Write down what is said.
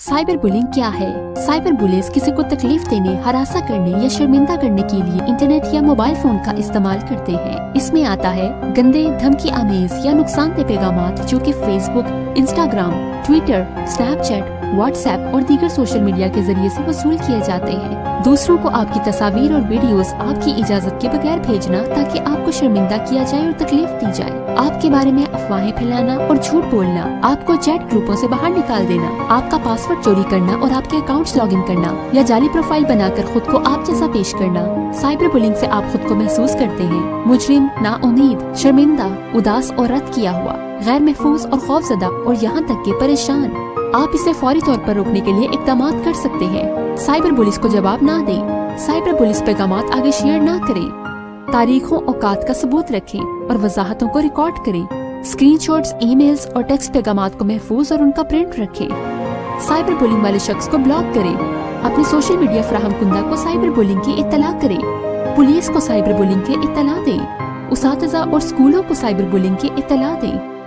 Cyber bullying क्या है? Cyber bullish किसी को तकलीफ देने, हरासा करने या शर्मिंदा करने के लिए इंटरनेट या मोबाइल फोन का इस्तेमाल करते हैं। इसमें आता है गंदे, धमकी आमेज या नुकसानदेह पैगामात जो कि Facebook, Instagram, Twitter, Snapchat, WhatsApp और दीगर सोशल मीडिया के जरिए से वसूल किए जाते हैं। दूसरों को आपकी तस्वीर और वीडियोस आपकी इजाजत के बगैर भेजना ताकि आपको शर्मिंदा किया जाए और तकलीफ दी जाए, आपके बारे में अफवाहें फैलाना और झूठ बोलना, आपको चैट ग्रुपों से बाहर निकाल देना, आपका पासवर्ड चोरी करना और आपके अकाउंट्स लॉगिन करना या जाली प्रोफाइल बनाकर खुद को आप जैसा पेश करना। साइबर बुलिंग से आप खुद को महसूस करते हैं मुजरिम, नाउमीद, शर्मिंदा, उदास और रद्द किया हुआ, गैर महफूज और खौफजदा और यहाँ तक के परेशान। आप इसे फौरी तौर पर रोकने के लिए इक़दाम कर सकते हैं। साइबर बुलिस को जवाब ना दें, साइबर बुलिस पैगामात आगे शेयर ना करें, तारीखों औकात का सबूत रखें और वजाहतों को रिकॉर्ड करें। स्क्रीनशॉट्स, ईमेल्स और टेक्स्ट पैगामात को महफूज और उनका प्रिंट रखें। साइबर बुलिंग वाले शख्स को ब्लॉक करें। अपने सोशल मीडिया फराहम कुंदा को साइबर बुलिंग की इत्तला करें। पुलिस को साइबर बुलिंग की इत्तला दें। उसातिज़ा और स्कूलों को साइबर बुलिंग की इत्तला दें।